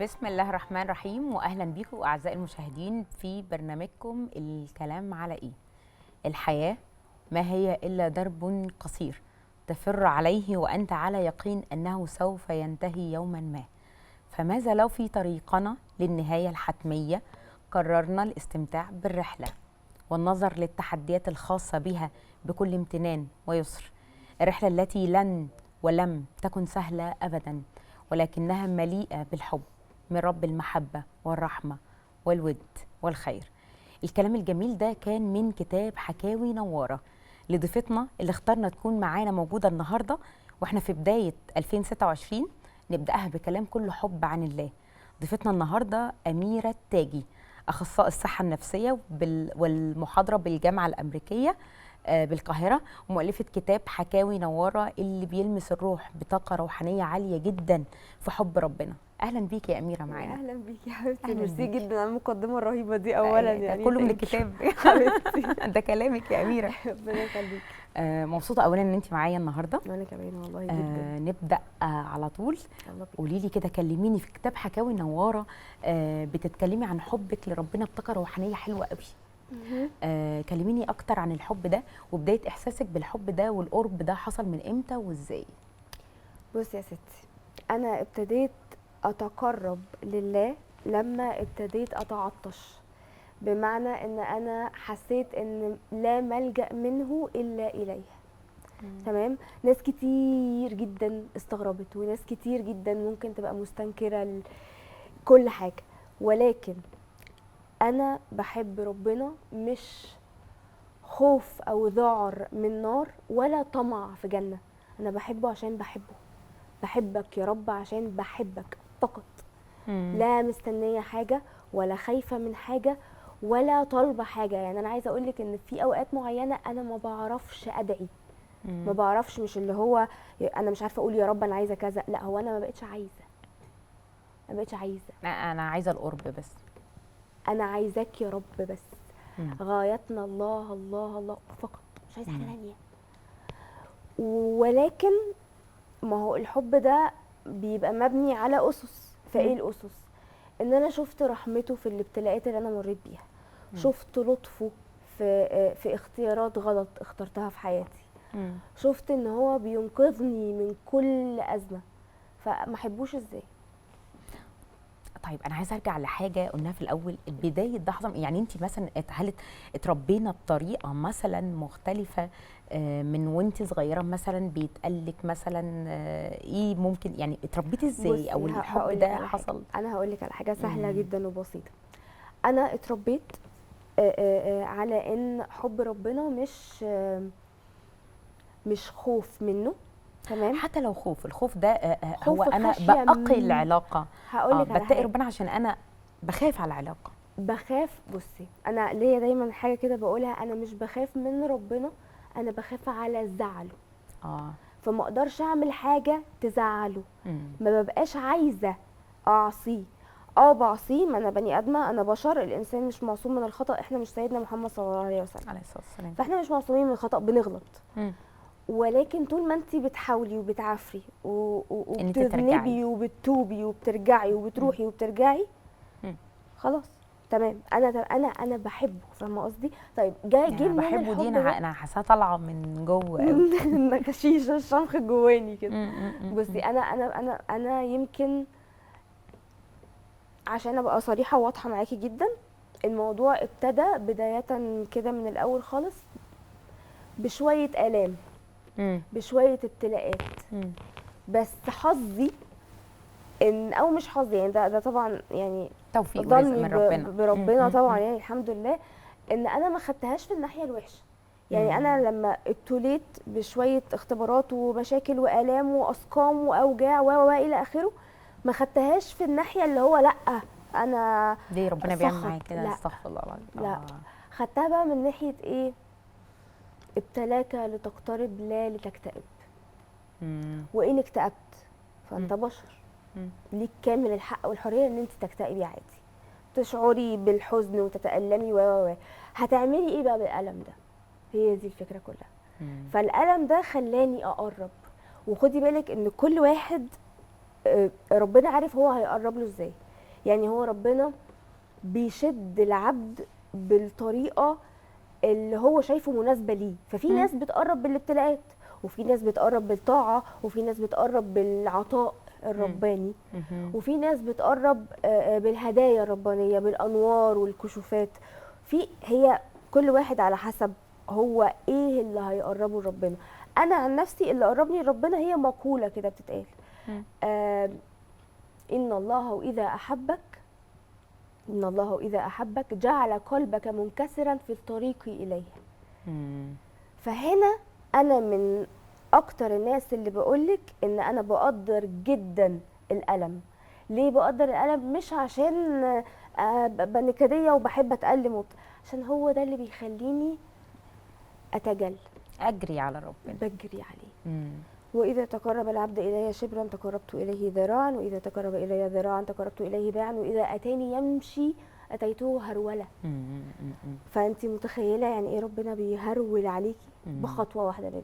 بسم الله الرحمن الرحيم، واهلا بيكم اعزائي المشاهدين في برنامجكم الكلام على ايه. الحياه ما هي الا درب قصير تفر عليه وانت على يقين انه سوف ينتهي يوما ما، فماذا لو في طريقنا للنهايه الحتميه قررنا الاستمتاع بالرحله والنظر للتحديات الخاصه بها بكل امتنان ويسر. الرحله التي لن ولم تكن سهله ابدا، ولكنها مليئه بالحب من رب المحبة والرحمة والود والخير. الكلام الجميل ده كان من كتاب حكاوي نوارة لضيفتنا اللي اخترنا تكون معانا موجودة النهاردة، واحنا في بداية 2026 نبدأها بكلام كله حب عن الله. ضيفتنا النهاردة أميرة تاجي، أخصائي الصحة النفسية والمحاضرة بالجامعة الأمريكية بالقاهرة، ومؤلفة كتاب حكاوي نوارة اللي بيلمس الروح بطاقة روحانية عالية جدا في حب ربنا. اهلا بيك يا اميره معانا. اهلا بيكي يا حبيبتي، أهلاً ميرسي بيك. جدا على المقدمه الرهيبه دي. اولا ده يعني كله من thank you. الكتاب حبيبتي ده كلامك يا اميره. ربنا يخليكي. مبسوطه اولا ان انت معايا النهارده. وانا كمان والله جدا. نبدا على طول. يلا بينا. قولي لي كده، كلميني في كتاب حكاوي نواره. بتتكلمي عن حبك لربنا بطاقه روحانيه حلوه قوي. كلميني اكتر عن الحب ده، وبدايه احساسك بالحب ده والقرب ده حصل من امتى وازاي؟ بصي يا ستي، انا ابتديت اتقرب لله لما ابتديت اتعطش، بمعنى ان انا حسيت ان لا ملجأ منه الا اليه. تمام. ناس كتير جدا استغربت، وناس كتير جدا ممكن تبقى مستنكره كل حاجه، ولكن انا بحب ربنا، مش خوف او ذعر من نار ولا طمع في جنه. انا بحبه عشان بحبه. بحبك يا رب عشان بحبك فقط. لا مستنيه حاجه ولا خايفه من حاجه ولا طالبه حاجه. يعني انا عايزه اقولك ان في اوقات معينه انا ما بعرفش ادعي، ما بعرفش، مش اللي هو انا مش عارفه اقول يا رب انا عايزه كذا، لا، هو انا ما بقتش عايزه. ما بقتش عايزه. انا عايزه القرب بس. انا عايزاك يا رب بس. غايتنا الله الله الله فقط، مش عايزه حاجه ثانيه. ولكن ما هو الحب ده بيبقى مبني على اسس. فايه الاسس؟ ان انا شفت رحمته في الابتلاءات اللي انا مريت بيها، شفت لطفه في اختيارات غلط اخترتها في حياتي، شفت ان هو بينقذني من كل ازمه، فما احبوش ازاي؟ طيب انا عايزه ارجع لحاجه قلناها في الاول، البدايه ده حصل يعني انت مثلا هل اتربينا بطريقه مثلا مختلفه من وانت صغيره؟ مثلا بيتقالك مثلا ايه ممكن، يعني اتربيتي ازاي او الحب ده حصل؟ انا هقول لك على حاجه سهله جدا وبسيطه. انا اتربيت على ان حب ربنا مش خوف منه. تمام. حتى لو خوف، الخوف ده هو خوف انا خشية بأقي العلاقه. هقول لك على بتقي حاجه. ربنا عشان انا بخاف على العلاقه. بخاف. بصي، انا ليا دايما حاجه كده بقولها، انا مش بخاف من ربنا، انا بخاف على زعله. فما اقدرش اعمل حاجه تزعله. ما ببقاش عايزه اعصيه. بعصيه، ما انا بني ادمه، انا بشر، الانسان مش معصوم من الخطا. احنا مش سيدنا محمد صلى الله عليه وسلم عليه الصلاه والسلام، فاحنا مش معصومين من الخطا، بنغلط. ولكن طول ما انت بتحاولي وبتعافري وبتذنبي وبتتوبي وبترجعي وبتروحي وبترجعي، خلاص تمام. انا بحبه، فاهمه قصدي؟ طيب جه منين بحبه الحب دي؟ انا حاساها طالعه من جوه قوي. النكشيش الشمخ جواني كده. بصي، انا يمكن عشان ابقى صريحه وواضحه معاكي جدا، الموضوع ابتدى بدايه كده من الاول خالص بشويه الام، بشويه ابتلاءات. بس حظي ان، او مش حظي يعني، ده طبعا يعني توفيق ورزق من ربنا. بربنا طبعا، يعني الحمد لله ان انا ما خدتهاش في الناحيه الوحشه. يعني انا لما ابتليت بشويه اختبارات ومشاكل والام واسقام واوجاع الى اخره، ما خدتهاش في الناحيه اللي هو لا انا ليه ربنا بيعمل معايا كده؟ استغفر الله العظيم. لا، خدتها بقى من ناحيه ايه؟ ابتلاك لتقترب لا لتكتئب. وان اكتئبت فانت بشر، ليك كامل الحق والحريه ان انت تكتئبي عادي، تشعري بالحزن وتتألمي هتعملي ايه بقى بالألم ده؟ هي دي الفكره كلها. فالألم ده خلاني اقرب. وخدي بالك ان كل واحد ربنا عارف هو هيقرب له ازاي. يعني هو ربنا بيشد العبد بالطريقه اللي هو شايفه مناسبه ليه. ففي مم. ناس بتقرب بالابتلاءات، وفي ناس بتقرب بالطاعه، وفي ناس بتقرب بالعطاء الرباني، مهم. وفي ناس بتقرب بالهدايا الربانيه، بالانوار والكشوفات. هي كل واحد على حسب هو ايه اللي هيقربه لربنا. انا عن نفسي اللي قربني لربنا هي مقوله كده بتتقال، مم. ان الله اذا احبك، ان الله اذا احبك جعل قلبك منكسرا في الطريق اليه. مم. فهنا انا من اكتر الناس اللي بقولك ان انا بقدر جدا الالم. ليه بقدر الالم؟ مش عشان بنكديه وبحب اتالم عشان هو ده اللي بيخليني اتجل، اجري على ربنا. بجري عليه. مم. واذا تقرب العبد الي شبرا تقربت اليه ذراعا، واذا تقرب الي ذراعا تقربت اليه باعا، واذا اتاني يمشي اتيته هروله. مم. مم. فانت متخيله يعني ايه ربنا بيهرول عليكي بخطوه واحده منك.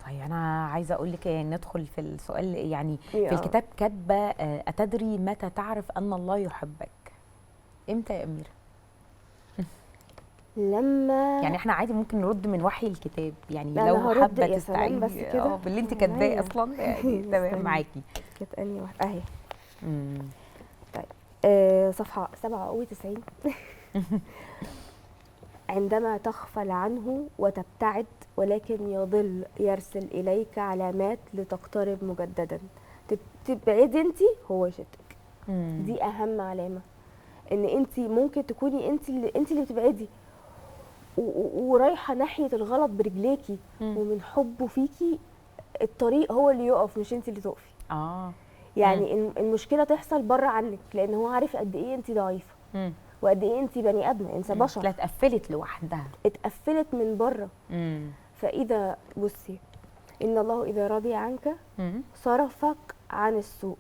طيب انا عايزه اقول لك ندخل في السؤال. يعني إيه في الكتاب كاتبه اتدري متى تعرف ان الله يحبك؟ امتى يا اميره؟ لما يعني احنا عادي ممكن نرد من وحي الكتاب، يعني لا لو أنا هرد. حابه يا سلام، بس تستعيني كده باللي انت عينيا. كاتباه اصلا، يعني تمام استني. معاكي. كانت انهي واحده اهي؟ مم. طيب صفحه 97. عندما تغفل عنه وتبتعد ولكن يضل يرسل اليك علامات لتقترب مجددا. تبعدي انت هو يشدك. مم. دي اهم علامه، ان انت ممكن تكوني انت اللي بتبعدي ورايحه ناحيه الغلط برجليكي، مم. ومن حبه فيكي الطريق هو اللي يقف مش انت اللي تقفي. يعني المشكله تحصل بره عنك، لان هو عارف قد ايه انت ضعيفه، مم. وقد ايه انت بني ادمه، انسى بشر. لا اتقفلت لوحدها. اتقفلت من بره. مم. فاذا بصي، ان الله اذا رضي عنك مم. صرفك عن السوء،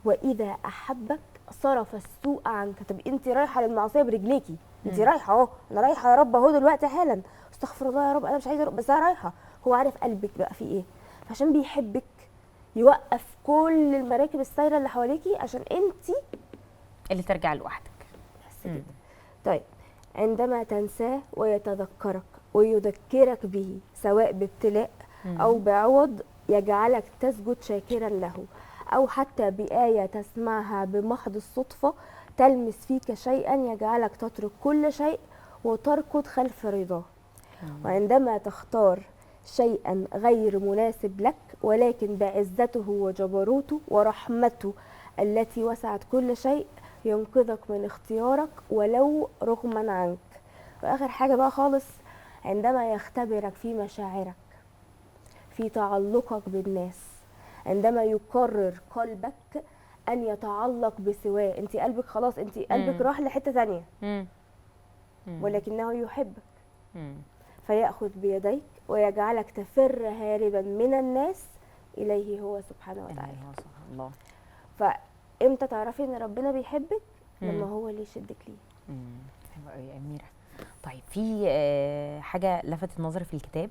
واذا احبك صرف السوء عنك. طب انت رايحه للمعصيه برجليكي، انت رايحه اهو، انا رايحه يا رب اهو دلوقتي حالا، استغفر الله يا رب انا مش عايزه بس انا رايحه. هو عارف قلبك بقى فيه ايه، فعشان بيحبك يوقف كل المراكب السايره اللي حواليكي عشان انت اللي ترجع لوحدك. بس كده. طيب عندما تنساه ويتذكرك ويذكرك به سواء بابتلاء أو بعوض يجعلك تسجد شاكرا له، أو حتى بآية تسمعها بمحض الصدفة تلمس فيك شيئا يجعلك تترك كل شيء وتركض خلف رضاه. وعندما تختار شيئا غير مناسب لك ولكن بعزته وجبروته ورحمته التي وسعت كل شيء ينقذك من اختيارك ولو رغما عنك. واخر حاجه بقى خالص، عندما يختبرك في مشاعرك، في تعلقك بالناس، عندما يقرر قلبك ان يتعلق بسواه. انت قلبك خلاص، انت قلبك راح لحته ثانيه، ولكنه يحبك فيأخذ بيديك ويجعلك تفر هاربا من الناس إليه هو سبحانه وتعالى. سبحان الله. فإمتى تعرفي إن ربنا بيحبك؟ لما هو اللي يشدك ليه. حلوة قوي يا أميرة. طيب في حاجة لفتت نظري في الكتاب،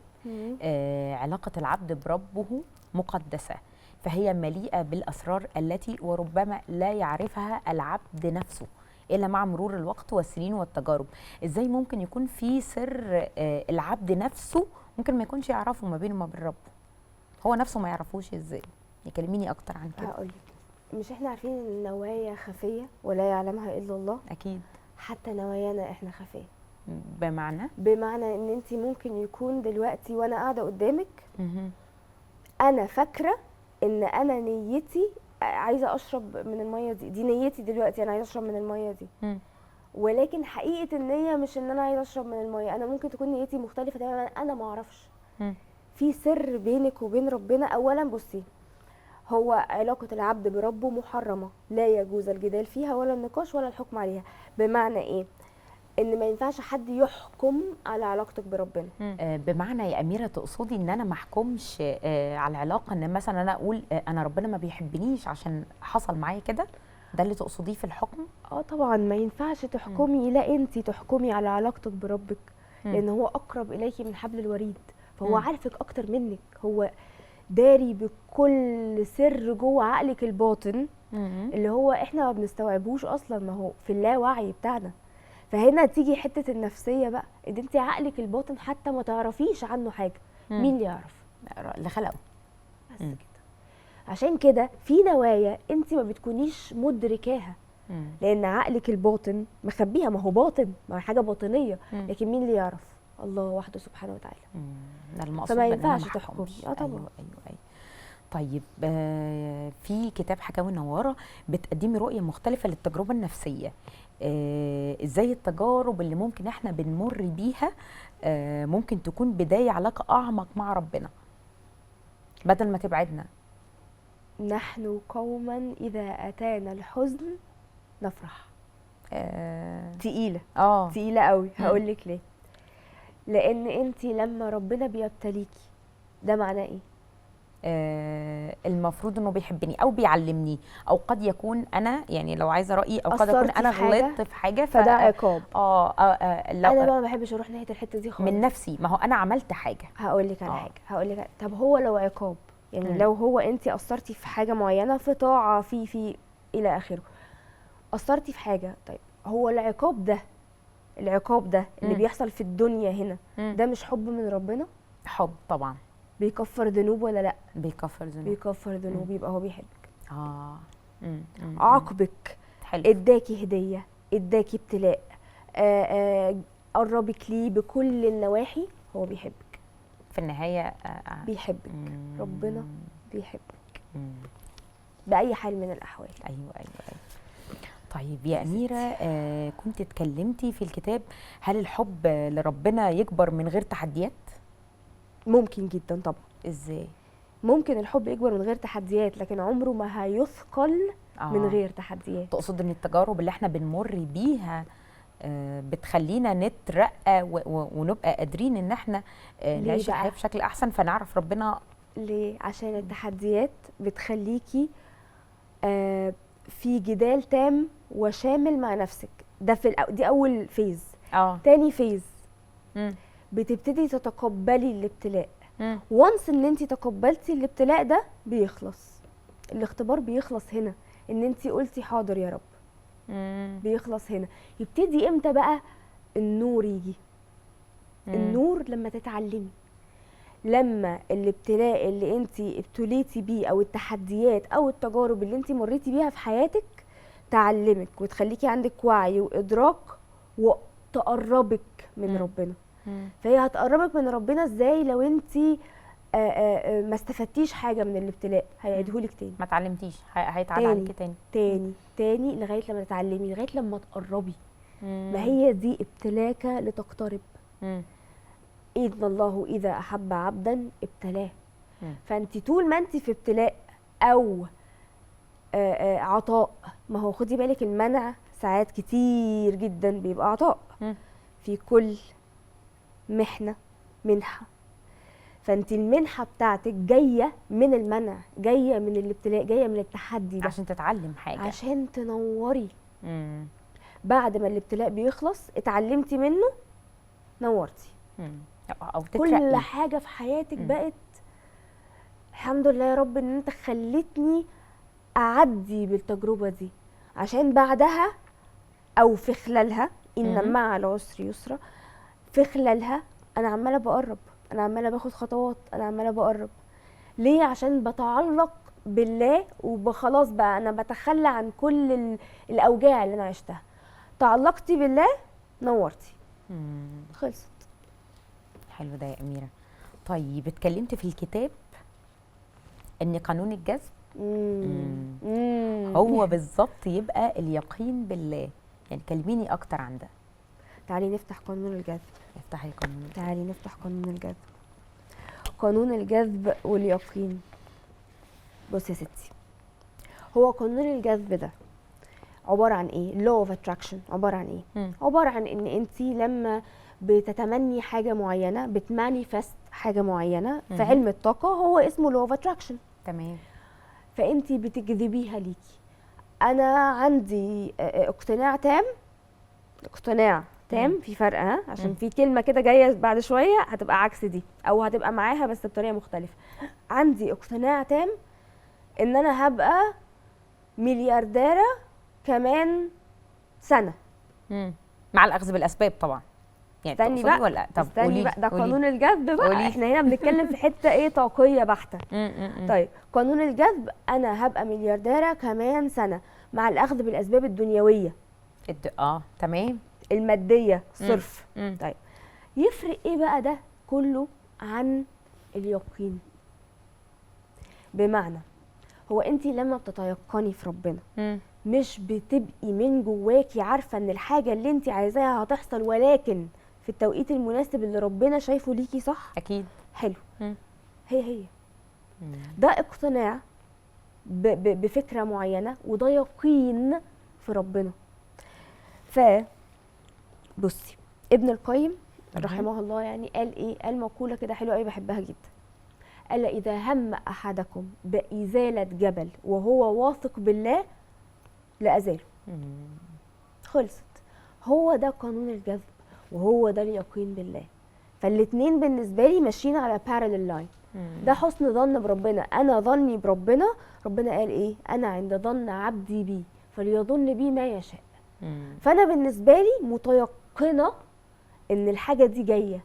علاقة العبد بربه مقدسة، فهي مليئة بالأسرار التي وربما لا يعرفها العبد نفسه إلا مع مرور الوقت والسنين والتجارب. إزاي ممكن يكون في سر العبد نفسه ممكن ما يكونش يعرفه ما بينه وما بين ربه، هو نفسه ما يعرفوش؟ إزاي؟ يكلميني أكتر عن كده. هقولك، مش احنا عارفين ان النوايا خفية ولا يعلمها إلا الله؟ أكيد. حتى نوايانا احنا خفية. بمعنى ان انت ممكن يكون دلوقتي وانا قاعدة قدامك انا فاكرة ان انا نيتي عايزه اشرب من الميه دي نيتي دلوقتي انا عايزه اشرب من الميه دي، ولكن حقيقه النيه مش ان انا عايزه اشرب من الميه، انا ممكن تكون نيتي مختلفه تماما، انا ما اعرفش. في سر بينك وبين ربنا. اولا بصي، هو علاقه العبد بربه محرمه، لا يجوز الجدال فيها ولا النقاش ولا الحكم عليها. بمعنى ايه؟ ان ما ينفعش حد يحكم على علاقتك بربنا. بمعنى يا أميرة تقصدي ان انا ما احكمش على العلاقه، ان مثلا انا اقول انا ربنا ما بيحبنيش عشان حصل معايا كده؟ ده اللي تقصديه في الحكم؟ طبعا ما ينفعش تحكمي، لا انت تحكمي على علاقتك بربك، لان هو اقرب اليكي من حبل الوريد، فهو عارفك اكتر منك، هو داري بكل سر جوه عقلك الباطن اللي هو احنا ما بنستوعبوش اصلا، ما هو في اللاوعي بتاعنا. فهنا تيجي حته النفسيه بقى، ان انت عقلك الباطن حتى ما تعرفيش عنه حاجه. مين اللي يعرف؟ اللي خلقه. بس كده. عشان كده في نوايا انت ما بتكونيش مدركاها، لان عقلك الباطن مخبيها، ما هو باطن، ما هو حاجه باطنيه. لكن مين اللي يعرف؟ الله وحده سبحانه وتعالى. ده المقصود، فما ينفعش تحكمي. طبعا. ايوه. طيب في كتاب حكاوي نوارة بتقدمي رؤية مختلفة للتجربة النفسية. ازاي التجارب اللي ممكن احنا بنمر بيها ممكن تكون بداية علاقة أعمق مع ربنا بدل ما تبعدنا. نحن قوما إذا أتانا الحزن نفرح. تقيلة. تقيلة قوي. هقولك ليه. لأن انتي لما ربنا بيبتليكي ده معناه ايه؟ المفروض انه بيحبني او بيعلمني، او قد يكون انا يعني لو عايزه رايي، او قد اكون انا غلطت في حاجه فده عقاب. انا بقى ما بحبش اروح ناحيه الحته دي خالص من نفسي. ما هو انا عملت حاجه. هقول لك على حاجه. طب هو لو عقاب يعني لو هو انت قصرتي في حاجه معينه، في طاعه، في الى اخره، قصرتي في حاجه، طيب هو العقاب ده اللي بيحصل في الدنيا هنا ده مش حب من ربنا؟ حب طبعا. بيكفر ذنوب ولا لا؟ بيكفر ذنوب. بيكفر ذنوب. يبقى هو بيحبك. عاقبك، اداكي هديه، اداكي ابتلاء، قربك ليه بكل النواحي، هو بيحبك في النهايه. بيحبك. ربنا بيحبك باي حال من الاحوال. ايوه. طيب يا أميرة، كنت اتكلمتي في الكتاب، هل الحب لربنا يكبر من غير تحديات؟ ممكن جدا طبعا. ازاي؟ ممكن الحب يكبر من غير تحديات، لكن عمره ما هيثقل من غير تحديات. تقصد ان التجارب اللي احنا بنمر بيها بتخلينا نترقى ونبقى قادرين ان احنا نعيش الحياة بشكل احسن، فنعرف ربنا ليه؟ عشان التحديات بتخليكي في جدال تام وشامل مع نفسك. ده دي اول فيز. تاني فيز بتبتدي تتقبلي الابتلاء. وانس ان انت تقبلتي الابتلاء ده بيخلص الاختبار، بيخلص هنا ان انت قلتي حاضر يا رب. بيخلص هنا. يبتدي امتى بقى النور يجي؟ النور لما تتعلمي، لما الابتلاء اللي انت ابتليتي بيه او التحديات او التجارب اللي انت مريتي بيها في حياتك تعلمك وتخليكي عندك وعي وادراك وتقربك من ربنا. فهي هتقربك من ربنا ازاي؟ لو انت ما استفدتيش حاجه من الابتلاء هيعيدهولك تاني، ما اتعلمتيش، هيتعاد عليكي تاني لغايه لما تتعلمي، لغايه لما تقربي. ما هي دي ابتلاكه لتقترب. إن الله إذا أحب عبدا ابتلاه. فأنت طول ما أنت في ابتلاء أو عطاء، ما هو خدي بالك المنع ساعات كتير جدا بيبقى عطاء. في كل محنة منحة. فأنت المنحة بتاعتك جاية من المنع، جاية من الابتلاء، جاية من التحدي ده، عشان تتعلم حاجة، عشان تنوري. بعد ما الابتلاء بيخلص اتعلمتي منه، نورتي. أو تترقي. كل حاجة في حياتك بقت الحمد لله يا رب ان انت خلتني اعدي بالتجربة دي، عشان بعدها او في خلالها ان مع العسر يسرا، في خلالها انا عمالة بقرب، انا عمالة باخد خطوات، انا عمالة بقرب. ليه؟ عشان بتعلق بالله وبخلاص بقى انا بتخلى عن كل الاوجاع اللي انا عشتها. تعلقتي بالله نورتي. خلصت. حلو ده يا أميرة. طيب اتكلمت في الكتاب ان قانون الجذب هو بالظبط يبقى اليقين بالله، يعني كلميني اكتر عن ده. تعالي نفتح قانون الجذب. افتحي قانون الجذب. تعالي نفتح قانون الجذب. قانون الجذب واليقين. بصي يا ستي، هو قانون الجذب ده عبارة عن ايه؟ law of attraction. عبارة عن ايه؟ عبارة عن ان انتي لما بتتمني حاجة معينة، بتمانيفست حاجة معينة في علم الطاقة، هو اسمه law of attraction. تمام. فانتي بتجذبيها ليكي. انا عندي اقتناع تام، اقتناع تام، في فرق عشان في كلمة كده جاية بعد شوية هتبقى عكس دي او هتبقى معاها بس بطريقة مختلفة. عندي اقتناع تام ان انا هبقى مليارديره كمان سنه. مع الاخذ بالاسباب طبعا. يعني استني بقى، ولا طب استني بقى، ده قولي. قانون الجذب بقى. قولي. احنا هنا بنتكلم في حته ايه، طاقيه بحته. طيب قانون الجذب، انا هبقى مليارديره كمان سنه مع الاخذ بالاسباب الدنيويه تمام، الماديه صرف. طيب يفرق ايه بقى ده كله عن اليقين؟ بمعنى هو انت لما بتتيقني في ربنا مش بتبقي من جواكي عارفه ان الحاجه اللي انت عايزاها هتحصل، ولكن في التوقيت المناسب اللي ربنا شايفه ليكي، صح؟ اكيد. حلو. هي ده اقتناع بفكره معينه، وده يقين في ربنا. بصي ابن القيم رحمه الله يعني قال ايه؟ قال مقوله كده حلوه قوي بحبها جدا. قال اذا هم احدكم بازاله جبل وهو واثق بالله لازاله. خلصت. هو ده قانون الجذب، وهو ده اليقين بالله. فالاتنين بالنسبه لي ماشيين على باراليل لاين. ده حسن ظن بربنا، انا ظني بربنا. ربنا قال ايه؟ انا عند ظن عبدي بي فليظن بي ما يشاء. فانا بالنسبه لي متيقنه ان الحاجه دي جايه،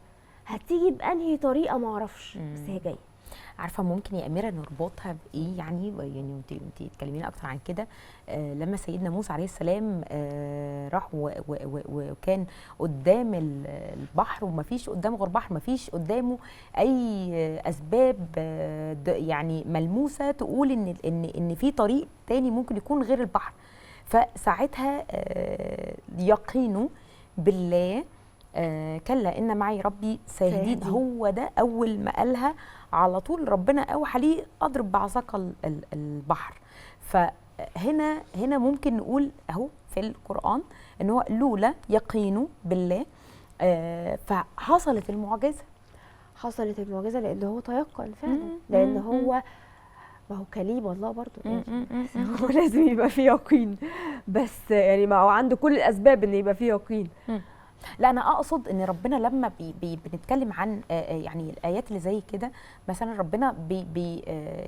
هتيجي بانهي طريقه معرفش، بس هي جايه. عارفه ممكن يا اميره نربطها بايه؟ يعني انت تكلمينا اكتر عن كده. لما سيدنا موسى عليه السلام راح وكان قدام البحر، ومفيش قدامه غير بحر، مفيش قدامه اي اسباب يعني ملموسه تقول ان في طريق تاني ممكن يكون غير البحر. فساعتها يقينه بالله كلا ان معي ربي سيهدين. هو ده اول ما قالها على طول ربنا اوحى ليه اضرب بعصاك البحر. فهنا ممكن نقول اهو في القرآن ان هو لولا يقينه بالله فحصلت المعجزه. حصلت المعجزه لان هو تيقن فعلا، لان هو ما هو كليم الله برضه يعني هو لازم يبقى فيه يقين، بس يعني ما هو عنده كل الاسباب ان يبقى فيه يقين. لا انا اقصد ان ربنا لما بنتكلم عن يعني الايات اللي زي كده، مثلا ربنا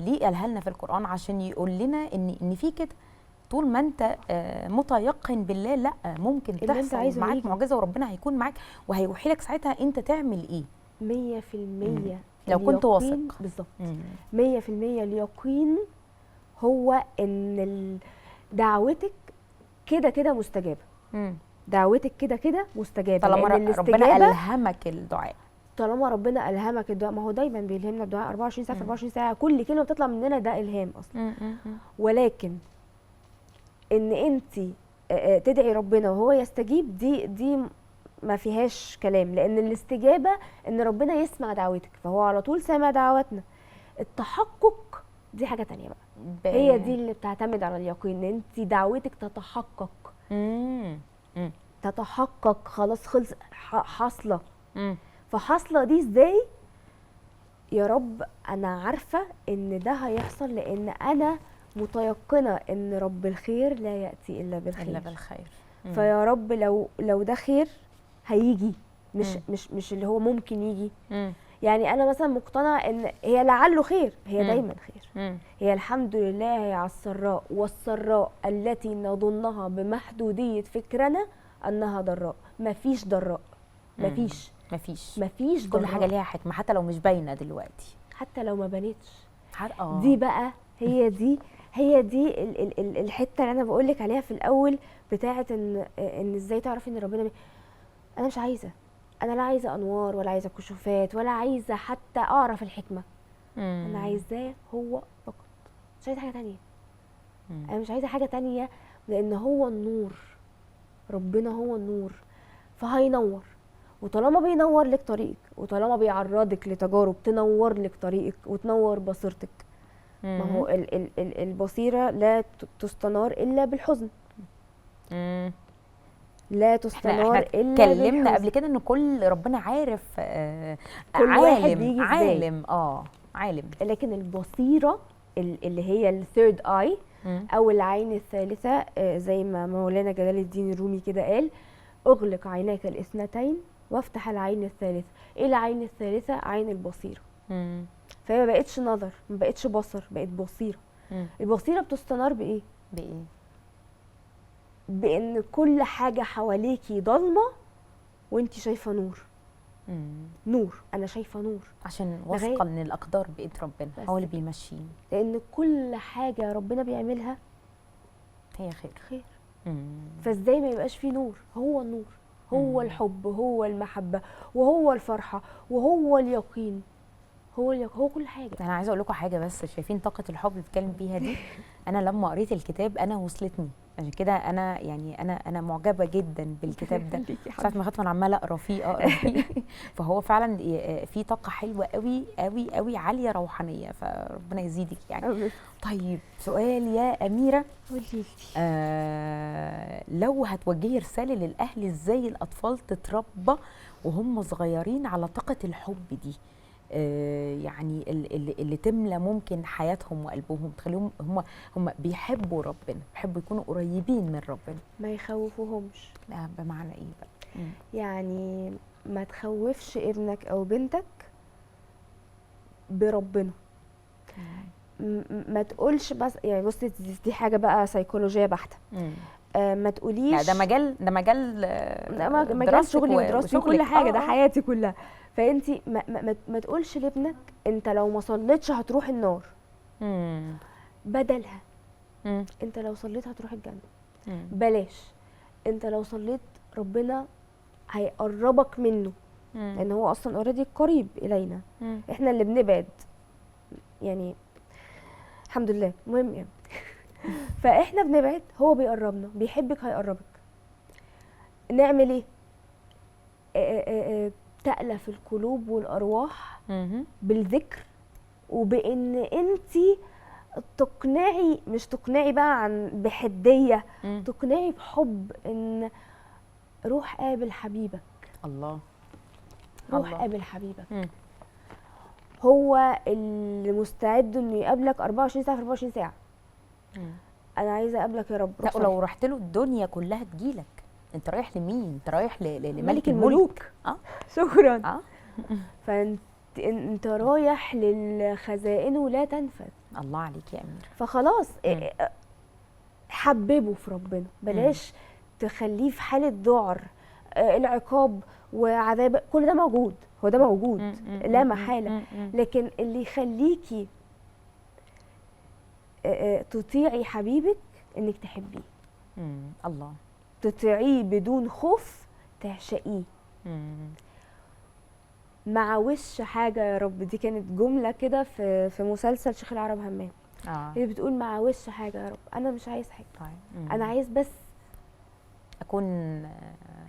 ليه قالها لنا في القرآن؟ عشان يقول لنا ان في كده طول ما انت متيقن بالله، لا ممكن تحصل معاك معجزه وربنا هيكون معاك وهيوحي لك ساعتها انت تعمل ايه 100%. لو كنت واثق. بالظبط 100%. اليقين هو ان دعوتك كده مستجابه. دعوتك كده مستجابه طالما ربنا ألهمك الدعاء. طالما ربنا ألهمك الدعاء، ما هو دايما بيلهمنا الدعاء 24 ساعه في 24 ساعه، كل كلمه بتطلع مننا ده الهام اصلا. ولكن ان انت تدعي ربنا وهو يستجيب، دي ما فيهاش كلام، لان الاستجابه ان ربنا يسمع دعوتك، فهو على طول سامع دعواتنا. التحقق دي حاجه تانية بقى، هي دي اللي بتعتمد على اليقين، ان انت دعوتك تتحقق. تتحقق، خلاص خلص، حاصله. فحاصله دي ازاي؟ يا رب انا عارفه ان ده هيحصل، لان انا متيقنه ان رب الخير لا ياتي الا بالخير. فيا رب لو ده خير هيجي، مش اللي هو ممكن يجي. يعني انا مثلا مقتنعه ان هي لعله خير، هي دايما خير. هي الحمد لله هي على السراء والسراء التي نظنها بمحدوديه فكرنا انها ضراء. مفيش ضراء، مفيش كل حاجه ليها حكمه حتى لو مش باينه دلوقتي، حتى لو ما بانتش. دي بقى هي دي الحته اللي انا بقول لك عليها في الاول، بتاعه ان ازاي تعرفي ان ربنا انا مش عايزه، انا لا عايزه انوار ولا عايزه كشوفات ولا عايزه حتى اعرف الحكمه. انا عايزاه هو فقط، مش عايزه حاجه تانية. انا مش عايزه حاجه تانية، لان هو النور، ربنا هو النور، فهينور. وطالما بينور لك طريقك، وطالما بيعرضك لتجارب تنور لك طريقك وتنور بصيرتك. ما هو البصيره لا تستنار الا بالحزن. لا تستنار الا بالحزن. اتكلمنا قبل كده ان كل ربنا عارف، كل واحد بيجي عالم. لكن البصيره اللي هي الثيرد اي او العين الثالثه، زي ما مولانا جلال الدين الرومي كده قال: اغلق عيناك الاثنتين وافتح العين الثالثه. ايه العين الثالثه؟ عين البصيره. فهي ما بقتش نظر، ما بقتش بصر، بقت بصيره. البصيره بتستنار بايه؟ بايه؟ بان كل حاجه حواليكي ضلمه وانت شايفه نور. نور، انا شايفه نور عشان واثقه ان الاقدار بايد ربنا، هو اللي بيمشيني، لان كل حاجه ربنا بيعملها هي خير. خير. فازاي ما يبقاش فيه نور؟ هو النور، هو الحب، هو المحبه، وهو الفرحه، وهو اليقين، هو كل حاجه. انا عايزه اقول لكم حاجه، بس شايفين طاقه الحب اللي بتتكلم بيها دي؟ انا لما قريت الكتاب انا وصلتني، عشان كده انا يعني انا معجبه جدا بالكتاب ده. ساعه ما خدت وانا عماله اقرا فيه فهو فعلا في طاقه حلوه قوي قوي قوي، عاليه روحانيه، فربنا يزيدك يعني. طيب سؤال يا اميره، قولي لو هتوجهي رساله للاهل، ازاي الاطفال تتربى وهم صغيرين على طاقه الحب دي؟ يعني اللي تملى ممكن حياتهم وقلبهم، تخليهم هم بيحبوا ربنا، بيحبوا يكونوا قريبين من ربنا. ما يخوفوهمش. بمعنى ايه بقى؟ يعني ما تخوفش ابنك او بنتك بربنا. ما تقولش بس، يعني بصي دي حاجه بقى سيكولوجيه بحته. ما تقوليش لا، ده مجال شغلي ودراستي وكل حاجه، ده حياتي كلها. فانت ما تقولش لابنك انت لو ما صليتش هتروح النار. بدلها انت لو صليت هتروح الجنه. بلاش انت لو صليت ربنا هيقربك منه، لان هو اصلا اوريدي قريب الينا. احنا اللي بنبعد يعني، الحمد لله. المهم يعني فاحنا بنبعد، هو بيقربنا، بيحبك هيقربك. نعمل ايه؟ تألف القلوب والارواح بالذكر، وبان انت تقنعي، مش تقنعي بقى بحديه، تقنعي بحب، ان روح قابل حبيبك. الله، روح قابل حبيبك. هو اللي مستعد انه يقابلك 24 ساعه في 24 ساعه. انا عايزه اقابلك يا رب. لا، ولو رحت له الدنيا كلها تجيلك. انت رايح لمين؟ انت رايح لملك الملوك. شكرا. فانت رايح للخزائن لا تنفذ. الله عليك يا اميره. فخلاص حببه في ربنا، بلاش تخليه في حاله ذعر. العقاب وعذاب كل ده موجود، هو ده موجود لا محاله. لكن اللي يخليكي تطيعي حبيبك انك تحبيه. الله. تطيعيه بدون خوف، تعشقيه. مع وش حاجه يا رب، دي كانت جمله كده في مسلسل شيخ العرب همام. هي بتقول مع وش حاجه يا رب، انا مش عايز حاجه. انا عايز بس اكون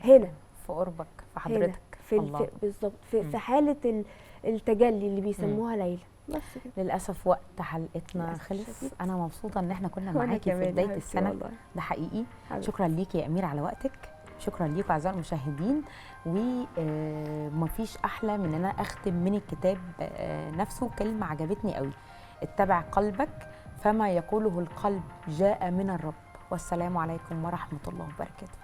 هنا في قربك، في حضرتك. بالظبط في حاله التجلي اللي بيسموها ليلى. بس كده. للاسف وقت حلقتنا خلص. انا مبسوطه ان احنا كنا معاكي في بدايه السنه والله. ده حقيقي. شكرا ليكي يا اميره على وقتك، شكرا ليكم اعزائي المشاهدين. ومفيش احلى من ان انا اختم من الكتاب نفسه كلمه عجبتني قوي: اتبع قلبك فما يقوله القلب جاء من الرب، والسلام عليكم ورحمه الله وبركاته.